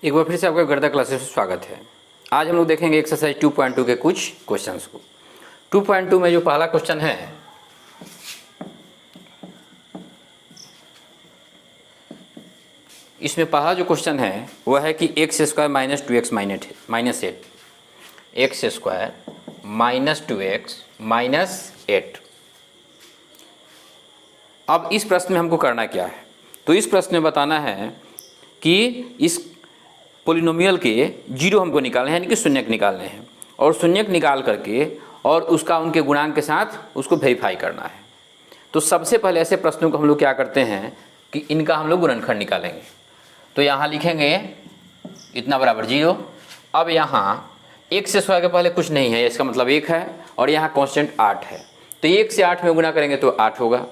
एक बार फिर से आपका गर्दा क्लासेस में स्वागत है। आज हम लोग देखेंगे एक्सरसाइज 2.2 के कुछ क्वेश्चंस को। 2.2 में जो पहला क्वेश्चन है, इसमें पहला जो क्वेश्चन है वह है कि x square minus 2x minus 8, x square minus 2x minus 8। अब इस प्रश्न में हमको करना क्या है? तो इस प्रश्न में बताना है कि इस पोलिनोमियल के जीरो हमको निकालने हैं, यानी कि शून्यक निकालने हैं, और शून्यक निकाल करके और उसका उनके गुणांक के साथ उसको वेरीफाई करना है। तो सबसे पहले ऐसे प्रश्नों को हम लोग क्या करते हैं कि इनका हम लोग गुणनखंड निकालेंगे। तो यहाँ लिखेंगे इतना बराबर 0। अब यहाँ x से स्क्वायर के पहले कुछ नहीं है, इसका मतलब 1 है, और यहाँ कांस्टेंट 8 है। तो 1 से 8 में गुणा करेंगे तो 8 होगा।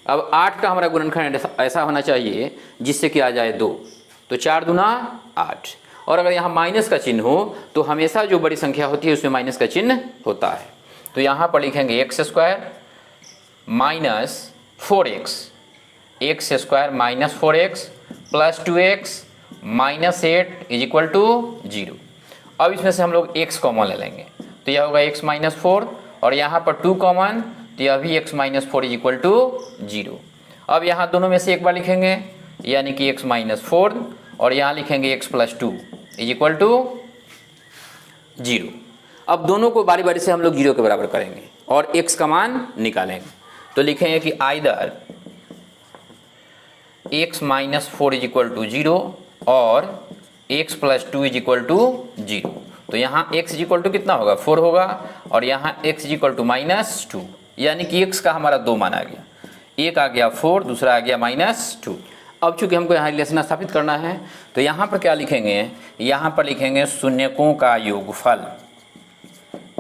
अब 8 का हमारा गुणनखंड ऐसा होना चाहिए जिससे कि आ जाए 2, तो 4 दूना 8। और अगर यहाँ माइनस का चिन्ह हो तो हमेशा जो बड़ी संख्या होती है उसमें माइनस का चिन्ह होता है। तो यहाँ पर लिखेंगे x square minus 4x, x square minus 4x plus 2x minus 8 is equal to 0। अब इसमें से हम लोग x कॉमन ले लेंगे, तो यह होगा x माइनस 4, और यहाँ पर 2 कॉमन, तो यह भी x minus 4 is equal to 0। अब यहाँ दोनों में से एक बार लिखेंगे, यानी कि x माइनस 4, और यहाँ लिखेंगे x plus 2 is equal to 0। अब दोनों को बारी बारी से हम लोग 0 के बराबर करेंगे और x का मान निकालेंगे। तो लिखेंगे कि either x minus 4 is equal to 0 और x plus 2 is equal to 0। तो यहाँ x इज इक्वल टू कितना होगा? 4 होगा, और यहाँ x is equal to minus 2, यानी कि x का हमारा 2 मान आ गया। एक आ गया 4, दूसरा आ गया माइनस 2। अब चूंकि हमको यहाँ रिलेशन स्थापित करना है, तो यहाँ पर क्या लिखेंगे? यहाँ पर लिखेंगे शून्यकों का योगफल,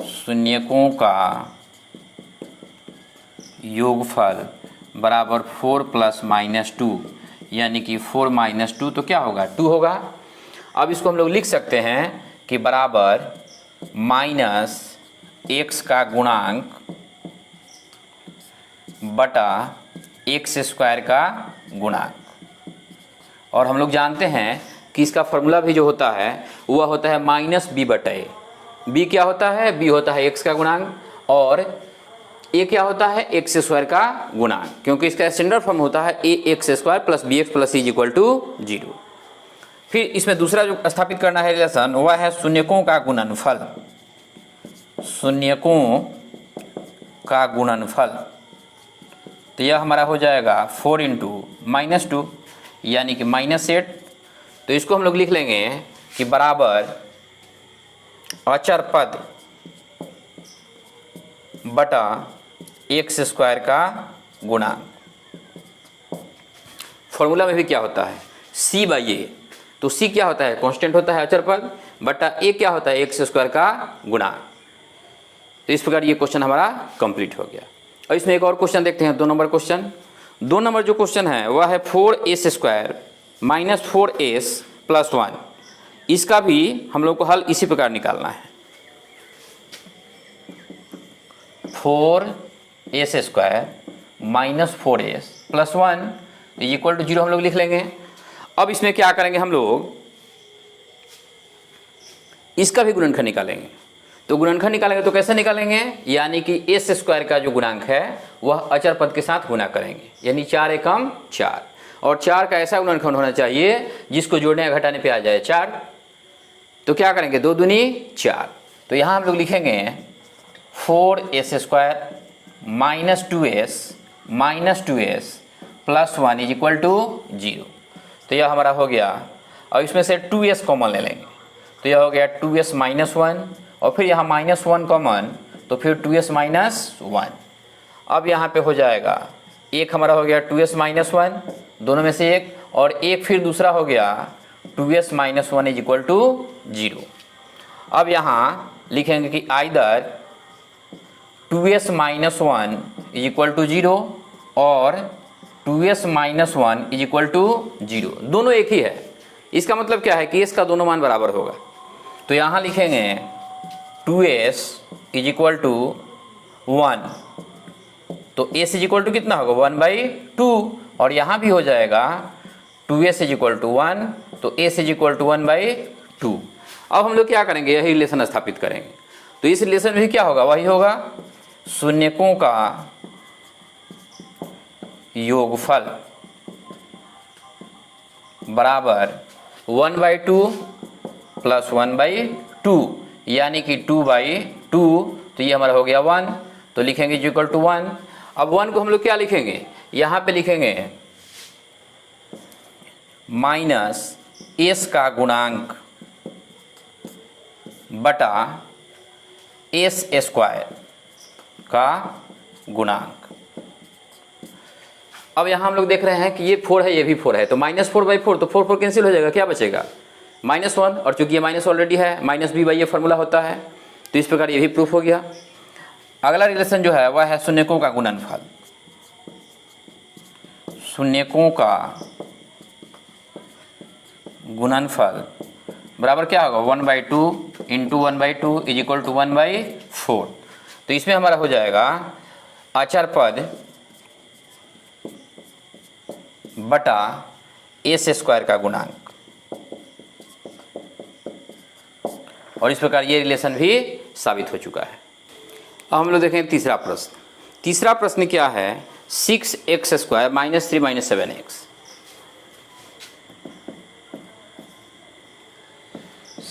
शून्यकों का योगफल बराबर 4 प्लस माइनस 2, यानी कि 4 माइनस 2 तो क्या होगा? 2 होगा। अब इसको हम लोग लिख सकते हैं कि बराबर माइनस x का गुणांक बटा एक्स स्क्वायर का गुणांक। और हम लोग जानते हैं कि इसका फॉर्मूला भी जो होता है वह होता है माइनस बी बटा ए। बी क्या होता है? बी होता है एक्स का गुणांक, और ए क्या होता है? एक्स स्क्वायर का गुणांक, क्योंकि इसका स्टैंडर्ड फॉर्म होता है a x square plus b x plus c is equal to 0। फिर इसमें दूसरा जो स्थापित करना है रिलेशन वह है शून्यकों का गुणनफल, शून्यकों का गुणनफल। तो यह हमारा हो जाएगा 4 इंटू माइनस 2, यानी कि माइनस 8। तो इसको हम लोग लिख लेंगे कि बराबर अचर पद बटा एक्स स्क्वायर का गुणांक। फॉर्मूला में भी क्या होता है? c बाई ए। तो c क्या होता है? कांस्टेंट होता है अचर पद, बटा a क्या होता है? एक्स स्क्वायर का गुणांक। तो इस प्रकार ये क्वेश्चन हमारा कंप्लीट हो गया। और इसमें एक और क्वेश्चन देखते हैं, 2 नंबर क्वेश्चन। 2 नंबर जो क्वेश्चन है वह है 4s square minus 4s plus 1। इसका भी हम लोग को हल इसी प्रकार निकालना है। 4s square minus 4s plus 1 equal to 0 हम लोग लिख लेंगे। अब इसमें क्या करेंगे? हम लोग इसका भी गुणनखंड निकालेंगे। तो गुणनखंड निकालेंगे तो कैसे निकालेंगे? यानी कि एस स्क्वायर का जो गुणांक है वह अचर पद के साथ गुणा करेंगे, यानी 4 एकम 4, और 4 का ऐसा गुणनखंड होना चाहिए जिसको जोड़ने या घटाने पे आ जाए 4। तो क्या करेंगे? 2 दूनी 4। तो यहाँ हम लोग लिखेंगे 4s square minus 2s plus 1 is equal to 0। तो यह हमारा हो गया। और इसमें से 2s कॉमन ले लेंगे, तो यह हो गया 2s माइनस 1, और फिर यहाँ माइनस 1 कॉमन, तो फिर 2s माइनस 1। अब यहाँ पे हो जाएगा एक हमारा हो गया 2s माइनस 1, दोनों में से एक, और एक फिर दूसरा हो गया 2s minus 1 is equal to 0। अब यहाँ लिखेंगे कि either 2s minus 1 is equal to 0 और 2s minus 1 is equal to 0। दोनों एक ही है। इसका मतलब क्या है कि इसका दोनों मान बराबर होगा। तो यहाँ लिखेंगे 2s इज इक्वल टू 1, तो s इज इक्वल टू कितना होगा? 1/2, और यहाँ भी हो जाएगा 2s इज इक्वल टू 1 तो एस इज इक्वल टू 1/2। अब हम लोग क्या करेंगे, यही रिलेशन स्थापित करेंगे। तो इस रिलेशन में क्या होगा, वही होगा शून्यकों का योगफल बराबर 1/2 प्लस 1/2 यानी कि 2/2। तो ये हमारा हो गया 1, तो लिखेंगे इक्वल टू 1। अब 1 को हम लोग क्या लिखेंगे, यहाँ पे लिखेंगे माइनस एस का गुणांक बटा एस स्क्वायर का गुणांक। अब यहाँ हम लोग देख रहे हैं कि ये 4 है, ये भी 4 है, तो -4/4, तो 4 कैंसिल हो जाएगा, क्या बचेगा -1, और चूंकि ये माइनस ऑलरेडी है, -b बाई ये फॉर्मूला होता है, तो इस प्रकार ये भी प्रूफ हो गया। अगला रिलेशन जो है वह है शून्यकों का गुणनफल। शून्यकों का गुणनफल बराबर क्या होगा 1/2 इंटू 1/2 इज इक्वल टू 1/4। तो इसमें हमारा हो जाएगा अचर पद बटा एस स्क्वायर का गुणांक, और इस प्रकार ये रिलेशन भी साबित हो चुका है। अब हम लोग देखें तीसरा प्रश्न। तीसरा प्रश्न क्या है, 6x² - 3 - 7x।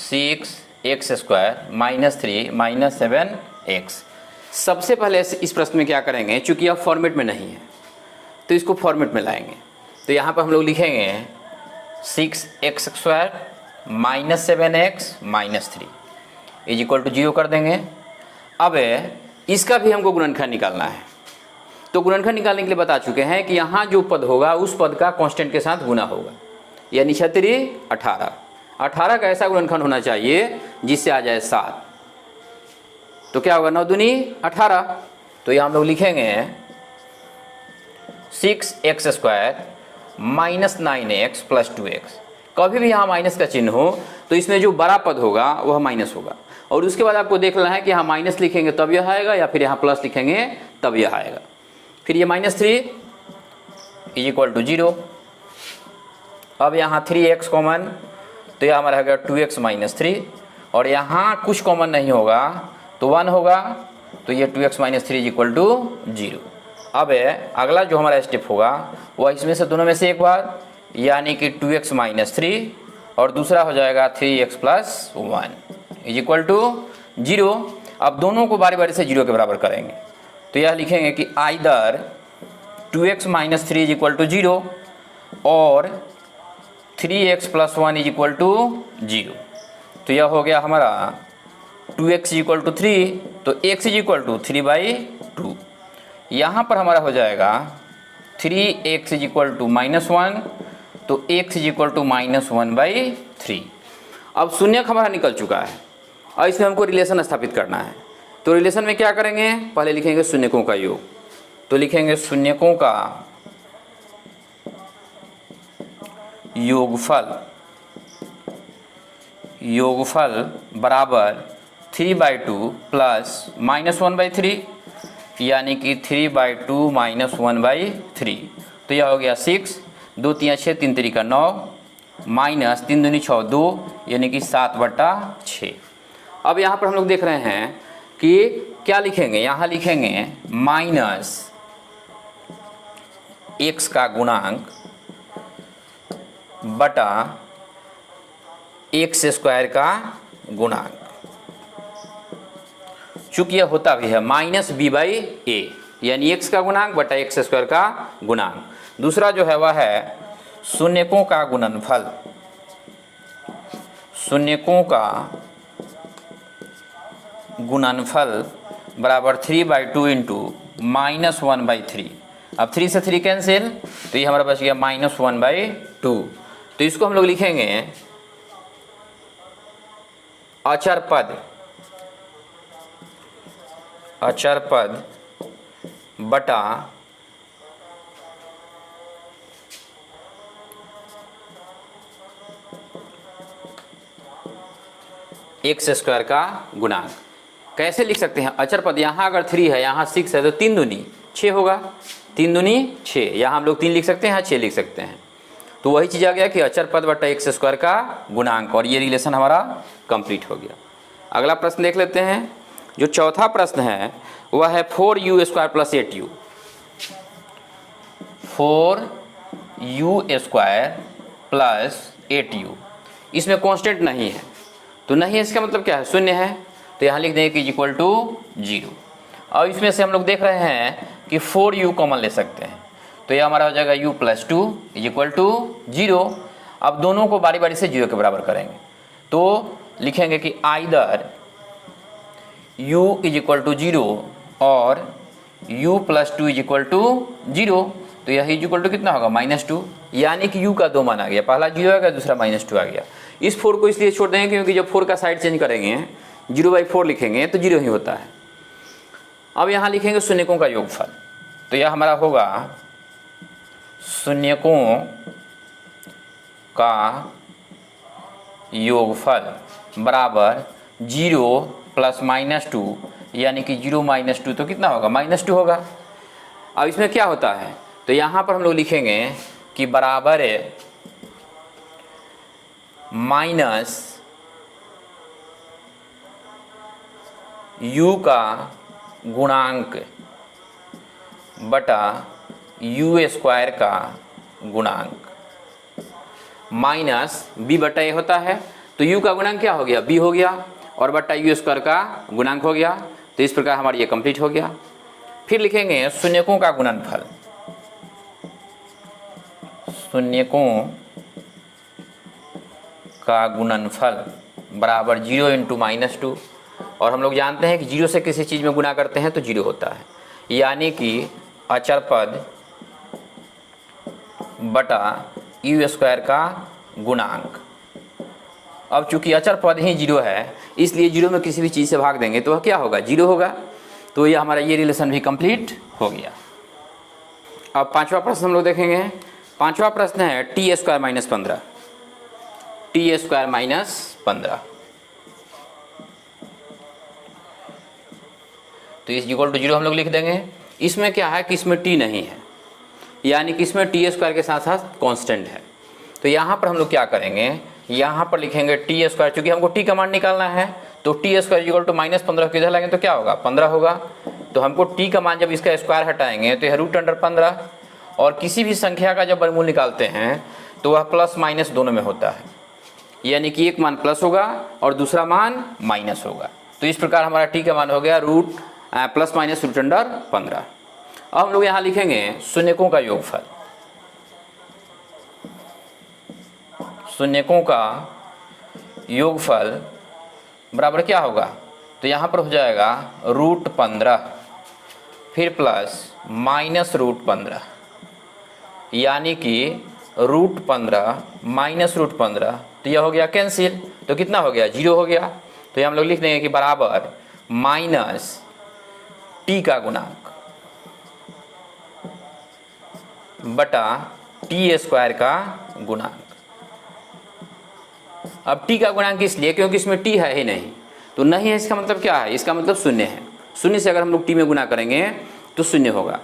6x² - 3 - 7x। सबसे पहले इस प्रश्न में क्या करेंगे, चूंकि यह फॉर्मेट में नहीं है तो इसको फॉर्मेट में लाएंगे। तो यहाँ पर हम लोग लिखेंगे 6x² - 7x - 3 is equal to 0 कर देंगे। अब इसका भी हमको गुणनखंड निकालना है। तो गुणनखंड निकालने के लिए बता चुके हैं कि यहाँ जो पद होगा उस पद का कांस्टेंट के साथ गुना होगा, यानी 36 18। 18 का ऐसा गुणनखंड होना चाहिए जिससे आ जाए 7। तो क्या होगा 9 दूनी 18। तो ये हम लोग लिखेंगे 6x² - 9x + 2x। कभी भी यहाँ माइनस का चिन्ह हो तो इसमें जो बड़ा पद होगा वह माइनस होगा, और उसके बाद आपको देखना है कि यहाँ माइनस लिखेंगे तब यह आएगा या फिर यहाँ प्लस लिखेंगे तब यह आएगा। फिर ये -3 इज इक्वल टू 0। अब यहाँ 3x कॉमन, तो यह हमारा होगा 2x - 3, और यहाँ कुछ कॉमन नहीं होगा तो 1 होगा, तो ये 2x - 3 इज इक्वल टू 0। अब अगला जो हमारा स्टेप होगा वह इसमें से दोनों में से एक बार, यानी कि 2x - 3 और दूसरा हो जाएगा 3x + 1 इज इक्वल टू 0। अब दोनों को बारी बारी से 0 के बराबर करेंगे। तो यह लिखेंगे कि either 2x - 3 is equal to 0 और 3x + 1 इज इक्वल टू 0। तो यह हो गया हमारा 2x इज इक्वल टू 3, तो x इज इक्वल टू 3/2। यहाँ पर हमारा हो जाएगा 3x इज इक्वल टू -1, तो x इज इक्वल टू -1/3। अब शून्यक हमारा निकल चुका है और इसमें हमको रिलेशन स्थापित करना है। तो रिलेशन में क्या करेंगे, पहले लिखेंगे शून्यकों का योग। तो लिखेंगे शून्यकों का योगफल बराबर 3/2 प्लस -1/3, यानी कि 3/2 - 1/3। तो यह हो गया 6, 2 × 3 = 6, 3 × 3 = 9, माइनस 3 दूनी 6 2, यानी कि 7/6। अब यहाँ पर हम लोग देख रहे हैं कि क्या लिखेंगे, यहाँ लिखेंगे माइनस x का गुणांक बटा x² का गुणांक। चूंकि यह होता भी है -b/a, यानी x का गुणांक बटा x² का गुणांक। दूसरा जो है वह है शून्यकों का गुणनफल। शून्यकों का गुणनफल बराबर 3/2 इंटू -1/3। अब 3 से 3 कैंसिल, तो ये हमारा बच गया -1/2। तो इसको हम लोग लिखेंगे अचर पद बटा x² का गुणांक। कैसे लिख सकते हैं अचर पद, यहाँ अगर 3 है, यहाँ 6 है, तो 3 दूनी 6 होगा, 3 दूनी 6। यहाँ हम लोग 3 लिख सकते हैं, यहाँ 6 लिख सकते हैं। तो वही चीज़ आ गया कि अचर पद बटा एक्स स्क्वायर का गुणांक, और ये रिलेशन हमारा कंप्लीट हो गया। अगला प्रश्न देख लेते हैं। जो चौथा प्रश्न है वह है 4u square plus 8u। 4u square plus 8u, इसमें कांस्टेंट नहीं है, तो नहीं है इसका मतलब क्या है, शून्य है, तो यहाँ लिख देंगे कि इक्वल टू 0। और इसमें से हम लोग देख रहे हैं कि 4u कॉमन ले सकते हैं, तो यह हमारा हो जाएगा u प्लस 2 इक्वल टू 0। अब दोनों को बारी बारी से 0 के बराबर करेंगे, तो लिखेंगे कि either u is equal to 0 और u plus 2 is equal to 0। तो यह इज इक्वल टू कितना होगा, -2, यानी कि u का 2 मान आ गया, पहला 0 आ गया, दूसरा -2 आ गया। इस 4 को इसलिए छोड़ देंगे क्योंकि जब 4 का साइड चेंज करेंगे 0/4 लिखेंगे तो 0 ही होता है। अब यहाँ लिखेंगे शून्यकों का योगफल, तो यह हमारा होगा शून्यकों का योगफल बराबर 0 प्लस -2, यानी कि 0 - 2 तो कितना होगा, -2 होगा। अब इसमें क्या होता है, तो यहाँ पर हम लोग लिखेंगे कि बराबर है माइनस u का गुणांक बटा u स्क्वायर का गुणांक माइनस b बटा a होता है, तो u का गुणांक क्या हो गया, b हो गया, और बटा u स्क्वायर का गुणांक हो गया। तो इस प्रकार हमारा ये कंप्लीट हो गया। फिर लिखेंगे शून्यकों का गुणनफल, शून्यकों का गुणनफल बराबर 0 इंटू -2, और हम लोग जानते हैं कि 0 से किसी चीज़ में गुणा करते हैं तो 0 होता है, यानी कि अचर पद बटा u स्क्वायर का गुणांक। अब चूंकि अचर पद ही 0 है, इसलिए 0 में किसी भी चीज़ से भाग देंगे तो वह क्या होगा, 0 होगा। तो ये हमारा ये रिलेशन भी कंप्लीट हो गया। अब पांचवा प्रश्न हम लोग देखेंगे। पांचवा प्रश्न है T square minus 15, T square minus 15। तो इस इक्वल टू 0 हम लोग लिख देंगे। इसमें क्या है कि इसमें टी नहीं है, यानी कि इसमें टी स्क्वायर के साथ साथ कांस्टेंट है। तो यहाँ पर हम लोग क्या करेंगे, यहाँ पर लिखेंगे टी स्क्वायर, चूँकि हमको टी का मान निकालना है, तो टी स्क्वायर इक्वल टू -15 किधर लगेंगे तो क्या होगा, 15 होगा। तो हमको टी का मान जब इसका स्क्वायर हटाएंगे तो यह √15, और किसी भी संख्या का जब वर्गमूल निकालते हैं तो वह प्लस माइनस दोनों में होता है, यानी कि एक मान प्लस होगा और दूसरा मान माइनस होगा। तो इस प्रकार हमारा टी का मान हो गया प्लस माइनस √15। अब हम लोग यहाँ लिखेंगे शून्यकों का योगफल, शून्यकों का योगफल बराबर क्या होगा, तो यहाँ पर हो जाएगा √15 फिर प्लस -√15, यानी कि √15 माइनस √15, तो यह हो गया कैंसिल, तो कितना हो गया, 0 हो गया। तो ये हम लोग लिख देंगे कि बराबर माइनस टी का गुणांक बटा टी स्क्वायर का गुणांक। अब टी का गुणांक इसलिए क्योंकि इसमें टी है ही नहीं, तो नहीं है इसका मतलब क्या है, इसका मतलब शून्य है। शून्य से अगर हम लोग टी में गुणा करेंगे तो शून्य होगा,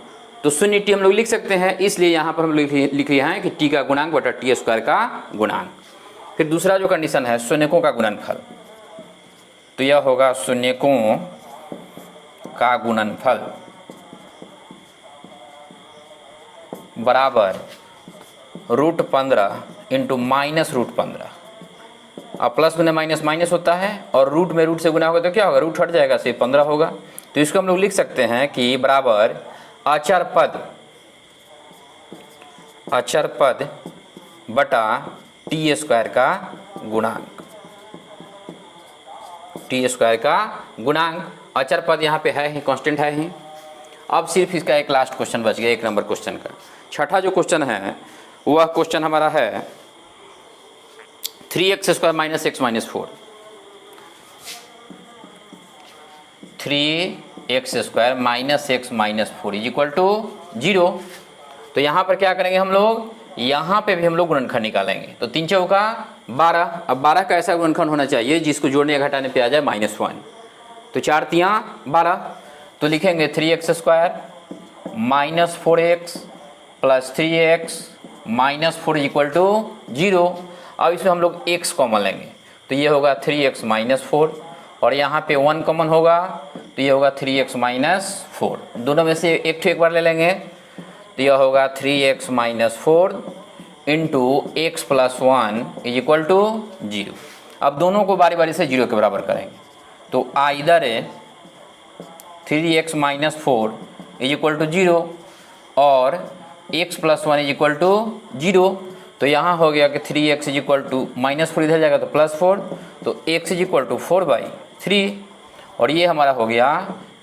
तो शून्य टी हम लोग लिख सकते हैं। इसलिए यहाँ पर हम लोग लिख रहे हैं कि टी का गुणांक बटा टी स्क्वायर का गुणांक। फिर दूसरा जो कंडीशन है शून्यकों का गुणनफल, तो यह होगा शून्यकों का गुणनफल बराबर √15 इंटू -√15। अब प्लस गुना माइनस माइनस होता है, और रूट में रूट से गुना होगा तो क्या होगा, रूट हट जाएगा, सिर्फ 15 होगा। तो इसको हम लोग लिख सकते हैं कि बराबर अचर पद बटा टी स्क्वायर का गुणांक, टी स्क्वायर का गुणांक। अचर पद यहाँ पे है ही, कांस्टेंट है ही। अब सिर्फ इसका एक लास्ट क्वेश्चन बच गया, 1 नंबर क्वेश्चन का। छठा जो क्वेश्चन है वह क्वेश्चन हमारा है 3x² - x - 4, 3x² - x - 4 equal to 0। तो यहाँ पर क्या करेंगे हम लोग, यहाँ पे भी हम लोग गुणनखंड निकालेंगे। तो 3 चौका 12। अब 12 का ऐसा गुणनखंड होना चाहिए जिसको जोड़ने या घटाने पे आ जाए -1। तो 4 तियाँ 12, तो लिखेंगे 3x² - 4x + 3x -4 equal to 0। अब इसमें हम लोग x कॉमन लेंगे तो ये होगा 3x - 4 और यहाँ पे 1 कॉमन होगा तो ये होगा 3x - 4। दोनों में से एक बार ले लेंगे तो यह होगा 3x - 4 into x + 1 is equal to 0। अब दोनों को बारी बारी से 0 के बराबर करेंगे तो either 3x - 4 is equal to 0 और x + 1 इज इक्वल टू 0। तो यहाँ हो गया कि 3x इज इक्वल टू -4 इधर जाएगा तो +4 तो x इज इक्वल टू 4/3 और ये हमारा हो गया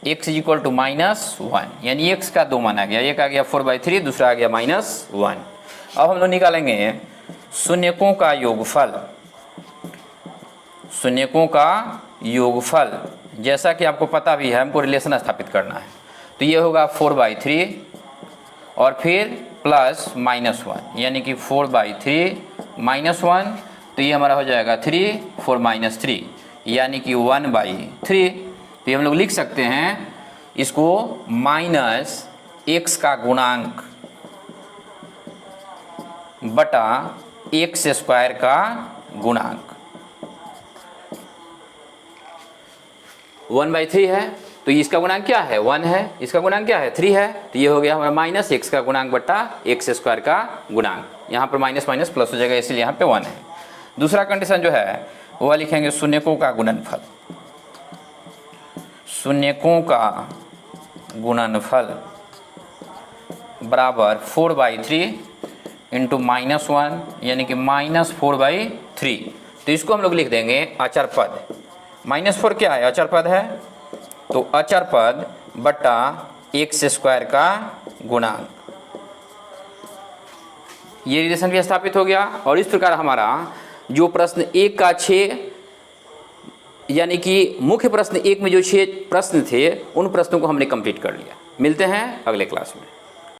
x इज इक्वल टू -1 यानी x का 2 मान आ गया। एक आ गया 4/3, दूसरा आ गया -1। अब हम लोग निकालेंगे शून्यकों का योगफल। शून्यकों का योगफल जैसा कि आपको पता भी है, हमको रिलेशन स्थापित करना है तो ये होगा 4/3 और फिर प्लस -1 यानी कि 4/3 -1 तो ये हमारा हो जाएगा 3 4 - 3 यानी कि 1/3। तो ये हम लोग लिख सकते हैं इसको -x का गुणांक बटा x² का गुणांक। 1/3 है तो इसका गुणांक क्या है 1 है, इसका गुणांक क्या है 3 है तो ये हो गया हमारा -x का गुणांक बटा x² का गुणांक। यहाँ पर माइनस माइनस प्लस हो जाएगा इसलिए यहाँ पे 1 है। दूसरा कंडीशन जो है वह लिखेंगे शून्यकों का गुणनफल। शून्यकों का गुणनफल बराबर 4/3 इंटू -1 यानी कि -4/3। तो इसको हम लोग लिख देंगे अचर पद। -4 क्या है अचर पद है तो अचर पद बटा x² का गुणांक। ये रिलेशन भी स्थापित हो गया और इस प्रकार हमारा जो प्रश्न 1 का 6 यानी कि मुख्य प्रश्न 1 में जो 6 प्रश्न थे उन प्रश्नों को हमने कंप्लीट कर लिया। मिलते हैं अगले क्लास में।